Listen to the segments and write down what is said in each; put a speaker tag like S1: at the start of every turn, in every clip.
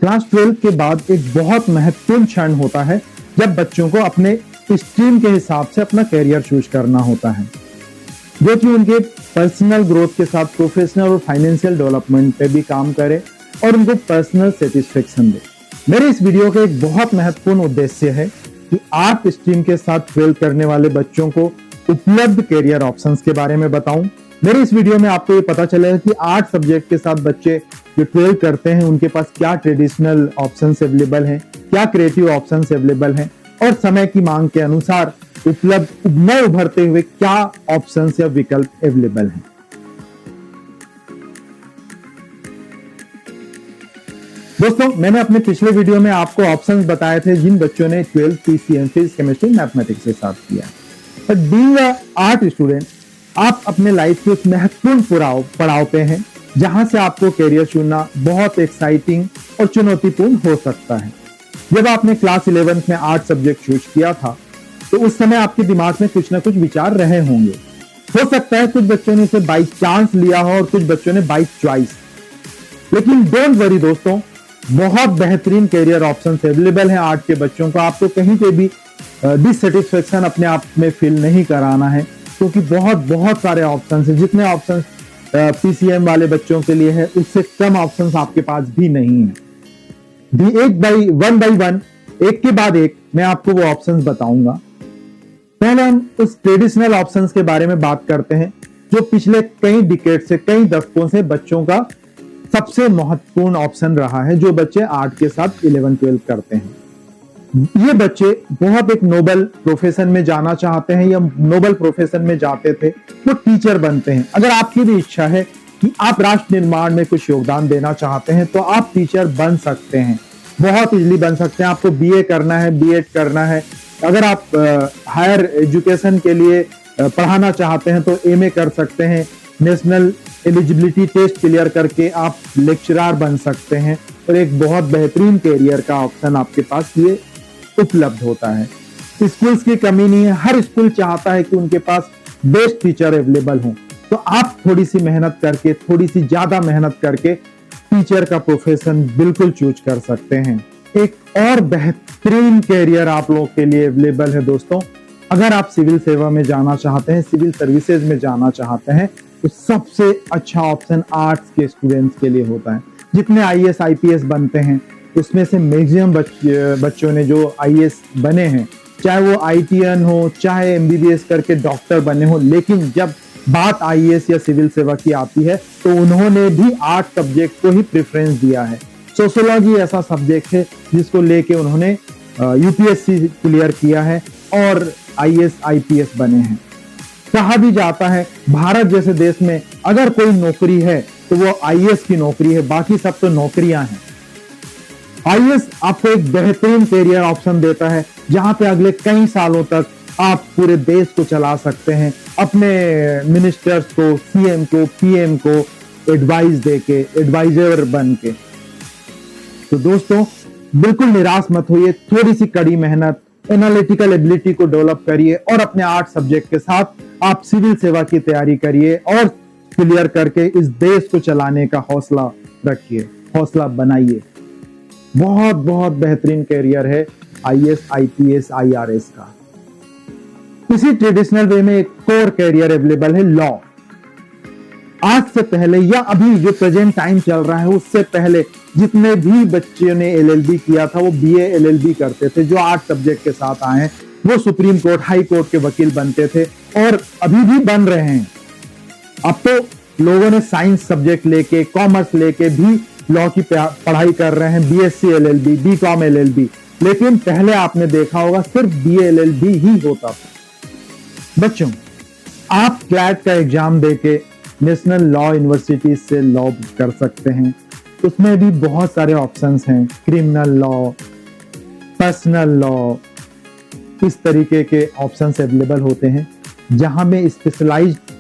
S1: Class 12 के बाद एक बहुत महत्वपूर्ण क्षण होता है जब बच्चों को अपने स्ट्रीम के हिसाब से अपना करियर चूज करना होता है, जो कि उनके पर्सनल ग्रोथ के साथ प्रोफेशनल और फाइनेंशियल डेवलपमेंट पे भी काम करे और उनको पर्सनल सेटिस्फेक्शन दे। मेरे इस वीडियो का एक बहुत महत्वपूर्ण उद्देश्य है कि आर्ट स्ट्रीम के साथ 12 करने वाले बच्चों को उपलब्ध करियर ऑप्शंस के बारे में बताऊं। मेरे इस वीडियो में आपको ये पता चलेगा कि आर्ट सब्जेक्ट के साथ बच्चे जो 12 करते हैं उनके पास क्या ट्रेडिशनल ऑप्शंस अवेलेबल हैं, क्या क्रिएटिव ऑप्शंस अवेलेबल हैं और समय की मांग के अनुसार उपलब्ध नए उभरते हुए क्या ऑप्शंस या विकल्प अवेलेबल हैं। दोस्तों, मैंने अपने पिछले वीडियो में आपको ऑप्शंस बताए थे जिन बच्चों ने 12 पीसीएम फिजिक्स केमिस्ट्री मैथमेटिक्स के साथ किया। But being a art student, आप अपने लाइफ के उस महत्वपूर्ण पड़ाव पे हैं जहां से आपको करियर चुनना बहुत एक्साइटिंग और चुनौतीपूर्ण हो सकता है। जब आपने क्लास 11 में आर्ट सब्जेक्ट चूज किया था तो उस समय आपके दिमाग में कुछ ना कुछ विचार रहे होंगे। हो सकता है कुछ बच्चों ने इसे बाई चांस लिया हो और कुछ बच्चों ने बाई चॉइस। लेकिन डोंट वरी दोस्तों, बहुत बेहतरीन करियर ऑप्शंस अवेलेबल हैं आर्ट के बच्चों को। आपको कहीं पे भी डिससेटिस्फेक्शन अपने आप में फील नहीं कराना है, क्योंकि बहुत सारे ऑप्शंस हैं। जितने ऑप्शंस पीसीएम वाले बच्चों के लिए है उससे कम ऑप्शंस आपके पास भी नहीं है। वन बाई वन, एक के बाद एक मैं आपको वो ऑप्शंस बताऊंगा। पहले हम उस ट्रेडिशनल ऑप्शंस के बारे में बात करते हैं जो पिछले कई डिकेड से, कई दशकों से बच्चों का सबसे महत्वपूर्ण ऑप्शन रहा है, जो बच्चे आर्ट के साथ 11-12 करते हैं। ये बच्चे बहुत एक नोबल प्रोफेशन में जाना चाहते हैं या नोबल प्रोफेशन में जाते थे, वो टीचर बनते हैं। अगर आपकी भी इच्छा है कि आप राष्ट्र निर्माण में कुछ योगदान देना चाहते हैं तो आप टीचर बन सकते हैं, बहुत इजीली बन सकते हैं। आपको बीए करना है, बीएड करना है, अगर आप हायर एजुकेशन के लिए पढ़ाना चाहते हैं तो एमए कर सकते हैं। नेशनल एलिजिबिलिटी टेस्ट क्लियर करके आप लेक्चरर बन सकते हैं और एक बहुत बेहतरीन करियर का ऑप्शन आपके पास ये उपलब्ध होता है। स्कूल्स की कमी नहीं है, हर स्कूल चाहता है कि उनके पास बेस्ट टीचर अवेलेबल हो। तो आप थोड़ी सी मेहनत करके, थोड़ी सी ज्यादा मेहनत करके टीचर का प्रोफेशन बिल्कुल चूज कर सकते हैं। एक और बेहतरीन करियर आप लोगों के लिए अवेलेबल है दोस्तों। अगर आप सिविल सेवा में जाना चाहते हैं, सिविल सर्विसेज में जाना चाहते हैं, तो सबसे अच्छा ऑप्शन आर्ट्स के स्टूडेंट्स के लिए होता है। जितने आईएएस आईपीएस बनते हैं उसमें से मैक्सिमम बच्चों ने जो आईएएस बने हैं, चाहे वो आईटीएन हो, चाहे एमबीबीएस करके डॉक्टर बने हो, लेकिन जब बात आईएएस या सिविल सेवा की आती है तो उन्होंने भी आर्ट सब्जेक्ट को ही प्रेफरेंस दिया है। सोशियोलॉजी ऐसा सब्जेक्ट है जिसको लेके उन्होंने यूपीएससी क्लियर किया है और आईएएस आईपीएस बने हैं। कहा भी जाता है भारत जैसे देश में अगर कोई नौकरी है तो वो आईएएस की नौकरी है, बाकी सब तो नौकरियां हैं। आईएएस आपको एक बेहतरीन करियर ऑप्शन देता है जहां पे अगले कई सालों तक आप पूरे देश को चला सकते हैं, अपने मिनिस्टर्स को, सीएम को, पीएम को एडवाइस देके, एडवाइजर बन के। तो दोस्तों, बिल्कुल निराश मत होइए, थोड़ी सी कड़ी मेहनत, एनालिटिकल एबिलिटी को डेवलप करिए और अपने आर्ट सब्जेक्ट के साथ आप सिविल सेवा की तैयारी करिए और क्लियर करके इस देश को चलाने का हौसला रखिए, हौसला बनाइए। बहुत बेहतरीन करियर है आईएएस, आईपीएस, आईआरएस का। इसी ट्रेडिशनल वे में एक कोर करियर अवेलेबल है लॉ। आज से पहले या अभी जो प्रेजेंट टाइम चल रहा है उससे पहले जितने भी बच्चों ने एलएलबी किया था वो बीए एलएलबी करते थे। जो आर्ट सब्जेक्ट के साथ आए हैं वो सुप्रीम कोर्ट, हाई कोर्ट के वकील बनते थे और अभी भी बन रहे हैं। अब तो लोगों ने साइंस सब्जेक्ट लेके, कॉमर्स लेके भी लॉ की पढ़ाई कर रहे हैं, बीएससी एलएलबी, बीकॉम एलएलबी। लेकिन पहले आपने देखा होगा सिर्फ बीए एलएलबी ही होता था। बच्चों, आप क्लैट का एग्जाम देके नेशनल लॉ यूनिवर्सिटी से लॉ कर सकते हैं। उसमें भी बहुत सारे ऑप्शंस हैं, क्रिमिनल लॉ, पर्सनल लॉ, इस तरीके के ऑप्शंस अवेलेबल होते हैं जहां में स्पेशलाइज्ड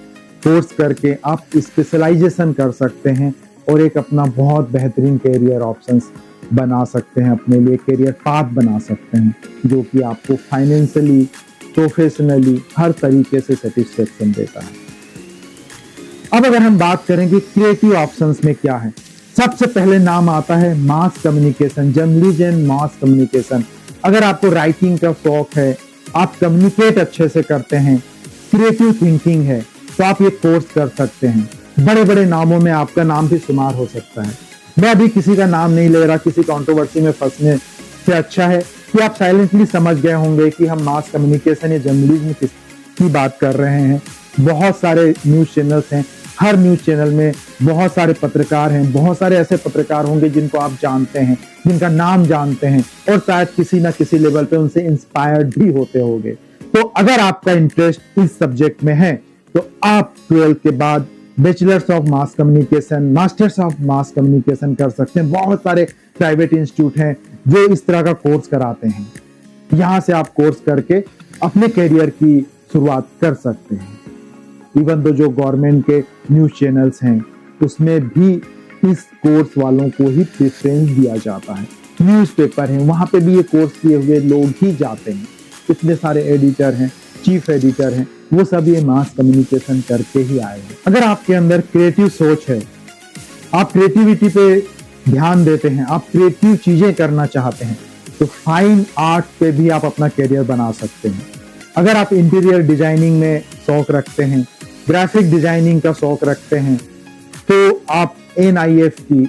S1: कोर्स करके आप स्पेशलाइजेशन कर सकते हैं और एक अपना बहुत बेहतरीन करियर ऑप्शंस बना सकते हैं, अपने लिए करियर पाथ बना सकते हैं जो कि आपको फाइनेंशियली, प्रोफेशनली हर तरीके से सेटिस्फेक्शन देता है। अब अगर हम बात करें कि क्रिएटिव ऑप्शंस में क्या है, सबसे पहले नाम आता है mass communication, journalism and mass communication. अगर आपको राइटिंग का शौक है, आप कम्युनिकेट अच्छे से करते हैं, क्रिएटिव थिंकिंग है, तो आप ये कोर्स कर सकते हैं। बड़े बड़े नामों में आपका नाम भी शुमार हो सकता है। मैं अभी किसी का नाम नहीं ले रहा, किसी कंट्रोवर्सी में फंसने से अच्छा है कि आप साइलेंटली समझ गए होंगे कि हम मास कम्युनिकेशन या जर्नलिज्म की बात कर रहे हैं। बहुत सारे न्यूज चैनल्स हैं, हर न्यूज चैनल में बहुत सारे पत्रकार हैं, बहुत सारे ऐसे पत्रकार होंगे जिनको आप जानते हैं, जिनका नाम जानते हैं और शायद किसी ना किसी लेवल पे उनसे इंस्पायर्ड भी होते होंगे। तो अगर आपका इंटरेस्ट इस सब्जेक्ट में है तो आप 12th के बाद bachelors of mass communication, masters of mass communication कर सकते हैं। बहुत सारे प्राइवेट इंस्टीट्यूट हैं जो इस तरह का कोर्स कराते हैं। यहाँ से आप कोर्स करके अपने करियर की शुरुआत कर सकते हैं। इवन तो जो गवर्नमेंट के न्यूज चैनल्स हैं उसमें भी इस कोर्स वालों को ही प्रेफरेंस दिया जाता है। न्यूज़पेपर हैं, वहां पे भी ये कोर्स किए हुए लोग ही जाते हैं। इतने सारे एडिटर हैं, चीफ एडिटर हैं, वो सब ये मास कम्युनिकेशन करके ही आए हैं। अगर आपके अंदर क्रिएटिव सोच है, आप क्रिएटिविटी पे ध्यान देते हैं, आप क्रिएटिव चीजें करना चाहते हैं, तो फाइन आर्ट पे भी आप अपना करियर बना सकते हैं। अगर आप इंटीरियर डिजाइनिंग में शौक रखते हैं, ग्राफिक डिजाइनिंग का शौक रखते हैं, तो आप NIFT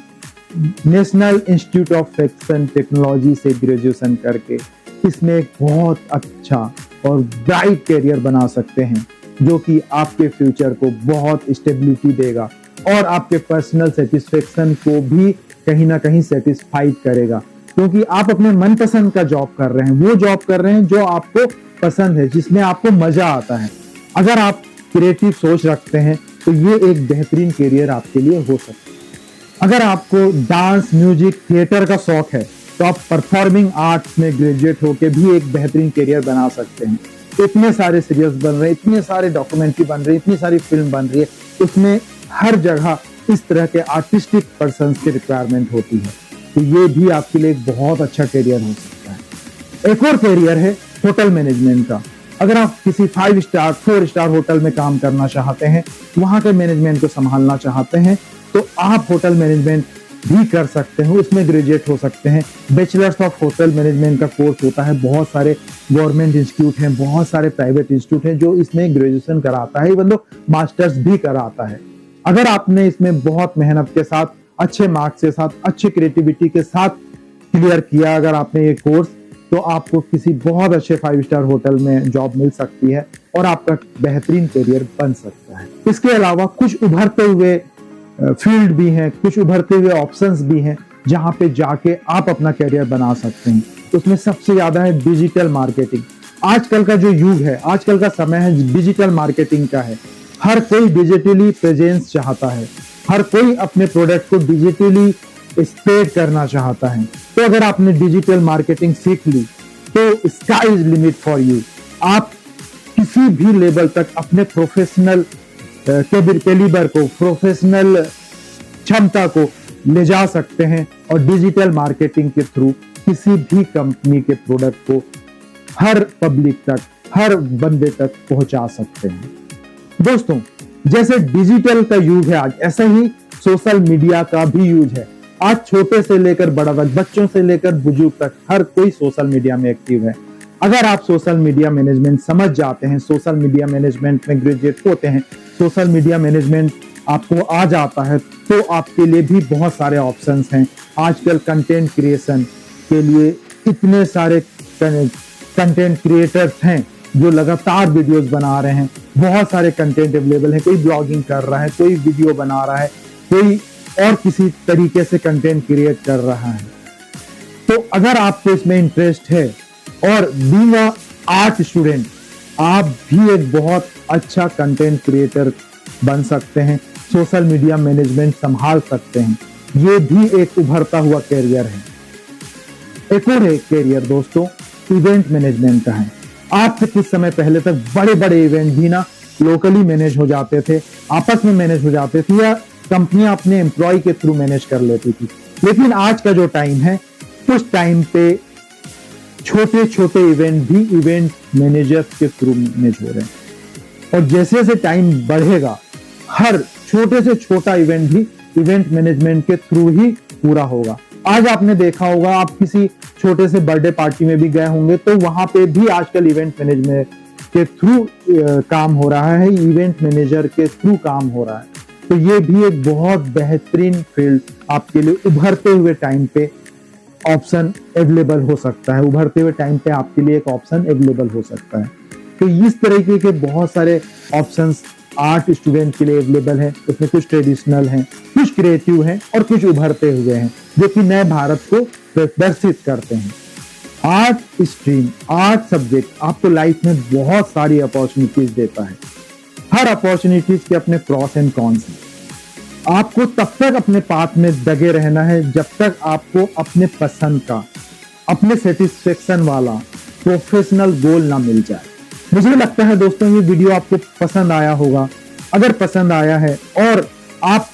S1: national institute of fashion technology से ग्रेजुएशन करके इसमें एक बहुत अच्छा और ब्राइट करियर बना सकते हैं, जो कि आपके फ्यूचर को बहुत स्टेबिलिटी देगा और आपके पर्सनल सेटिस्फेक्शन को भी कहीं ना कहीं सेटिस्फाइड करेगा, क्योंकि आप अपने मनपसंद का जॉब कर रहे हैं, वो जॉब कर रहे हैं जो आपको पसंद है, जिसमें आपको मजा आता है। अगर आप क्रिएटिव सोच रखते हैं तो ये एक बेहतरीन करियर आपके लिए हो सकता है। अगर आपको डांस, म्यूजिक, थिएटर का शौक है तो आप परफॉर्मिंग आर्ट्स में ग्रेजुएट होकर भी एक बेहतरीन करियर बना सकते हैं। इतने सारे सीरियल्स बन रहे हैं, इतने सारे डॉक्यूमेंट्री बन रही है, इतनी सारी फिल्म बन रही है, उसमें हर जगह इस तरह के आर्टिस्टिक पर्सन की रिक्वायरमेंट होती है, तो ये भी आपके लिए एक बहुत अच्छा करियर हो सकता है। एक और करियर है होटल मैनेजमेंट का। अगर आप किसी 5 स्टार 4 स्टार होटल में काम करना चाहते हैं, वहां के मैनेजमेंट को संभालना चाहते हैं, तो आप होटल मैनेजमेंट भी कर सकते हैं, उसमें ग्रेजुएट हो सकते हैं। बैचलर्स ऑफ होटल मैनेजमेंट का कोर्स होता है, बहुत सारे गवर्नमेंट इंस्टीट्यूट हैं, बहुत सारे प्राइवेट इंस्टीट्यूट हैं जो इसमें ग्रेजुएशन कराता है, इवन दो मास्टर्स भी कराता है। अगर आपने इसमें बहुत मेहनत के साथ, अच्छे मार्क्स के साथ, अच्छी क्रिएटिविटी के साथ क्लियर किया अगर आपने ये कोर्स, तो आपको किसी बहुत अच्छे 5 स्टार होटल में जॉब मिल सकती है और आपका बेहतरीन करियर बन सकता है। इसके अलावा कुछ उभरते हुए फील्ड भी हैं, कुछ उभरते हुए ऑप्शंस भी हैं जहां पे जाके आप अपना करियर बना सकते हैं। उसमें सबसे ज्यादा है डिजिटल मार्केटिंग। आजकल का जो युग है, आजकल का समय है डिजिटल मार्केटिंग का है। हर कोई डिजिटली प्रेजेंस चाहता है, हर कोई अपने प्रोडक्ट को डिजिटली स्प्रेड करना चाहता है। तो अगर आपने डिजिटल मार्केटिंग सीख ली तो sky is limit for you. आप किसी भी लेवल तक अपने प्रोफेशनल कैलिबर को, प्रोफेशनल क्षमता को ले जा सकते हैं और डिजिटल मार्केटिंग के थ्रू किसी भी कंपनी के प्रोडक्ट को हर पब्लिक तक, हर बंदे तक पहुंचा सकते हैं। दोस्तों, जैसे डिजिटल का युग है आज, ऐसा ही सोशल मीडिया का भी यूज है। आज छोटे से लेकर बड़ा तक, बच्चों से लेकर बुजुर्ग तक, हर कोई सोशल मीडिया में एक्टिव है। अगर आप सोशल मीडिया मैनेजमेंट समझ जाते हैं, सोशल मीडिया मैनेजमेंट में ग्रेजुएट होते हैं, सोशल मीडिया मैनेजमेंट आपको आ जाता है, तो आपके लिए भी बहुत सारे ऑप्शंस हैं। आजकल कंटेंट क्रिएशन के लिए इतने सारे कंटेंट क्रिएटर्स हैं जो लगातार वीडियोस बना रहे हैं। बहुत सारे कंटेंट अवेलेबल है, कोई ब्लॉगिंग कर रहा है, कोई वीडियो बना रहा है, कोई और किसी तरीके से कंटेंट क्रिएट कर रहा है। तो अगर आपको इसमें इंटरेस्ट है और बीइंग अ आर्ट स्टूडेंट, आप भी एक बहुत अच्छा कंटेंट क्रिएटर बन सकते हैं, सोशल मीडिया मैनेजमेंट संभाल सकते हैं। ये भी एक उभरता हुआ करियर है। एक और एक करियर दोस्तों इवेंट मैनेजमेंट का है। आज से कुछ समय पहले तक बड़े बड़े इवेंट भी ना लोकली मैनेज हो जाते थे, आपस में मैनेज हो जाते थे, या कंपनियां अपने एम्प्लॉय के थ्रू मैनेज कर लेती थी। लेकिन आज का जो टाइम है, उस टाइम पे छोटे छोटे इवेंट भी इवेंट मैनेजर्स के थ्रू मैनेज हो रहे हैं। और जैसे जैसे टाइम बढ़ेगा, हर छोटे से छोटा इवेंट भी इवेंट मैनेजमेंट के थ्रू ही पूरा होगा। आज आपने देखा होगा, आप किसी छोटे से बर्थडे पार्टी में भी गए होंगे तो वहां पे भी आजकल इवेंट मैनेजमेंट के थ्रू काम हो रहा है, इवेंट मैनेजर के थ्रू काम हो रहा है। तो ये भी एक बहुत बेहतरीन फील्ड आपके लिए उभरते हुए टाइम पे ऑप्शन अवेलेबल हो सकता है, उभरते हुए टाइम पे आपके लिए एक ऑप्शन अवेलेबल हो सकता है। तो इस तरीके के बहुत सारे ऑप्शंस आर्ट स्टूडेंट के लिए अवेलेबल है। उसमें कुछ ट्रेडिशनल हैं, कुछ क्रिएटिव हैं और कुछ उभरते हुए हैं जो कि नए भारत को प्रदर्शित करते हैं। आर्ट स्ट्रीम, आर्ट सब्जेक्ट आपको लाइफ में बहुत सारी अपॉर्चुनिटीज देता है। हर अपॉर्चुनिटीज के अपने प्रॉस एंड कॉन्स हैं। आपको तब तक अपने पाथ में दगे रहना है जब तक आपको अपने पसंद का, अपने सेटिस्फेक्शन वाला प्रोफेशनल गोल ना मिल जाए। मुझे लगता है दोस्तों ये वीडियो आपको पसंद आया होगा। अगर पसंद आया है और आप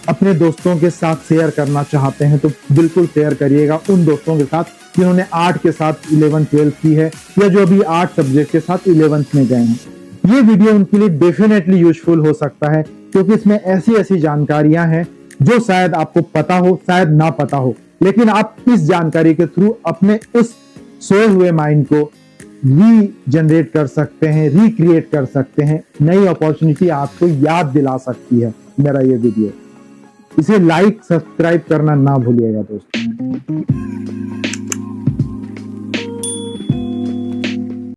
S1: अपने दोस्तों के साथ शेयर करना चाहते हैं तो बिल्कुल शेयर करिएगा उन दोस्तों के साथ जिन्होंने आर्ट के साथ 11th-12th की है या जो अभी आर्ट सब्जेक्ट के साथ 11th में गए हैं। ये वीडियो उनके लिए डेफिनेटली यूजफुल हो सकता है क्योंकि इसमें ऐसी ऐसी जानकारियां हैं जो शायद आपको पता हो, शायद ना पता हो, लेकिन आप इस जानकारी के थ्रू अपने उस सोए हुए माइंड को रीजनरेट कर सकते हैं, रिक्रिएट कर सकते हैं। नई अपॉर्चुनिटी आपको याद दिला सकती है मेरा ये वीडियो। इसे लाइक, सब्सक्राइब करना ना भूलिएगा दोस्तों।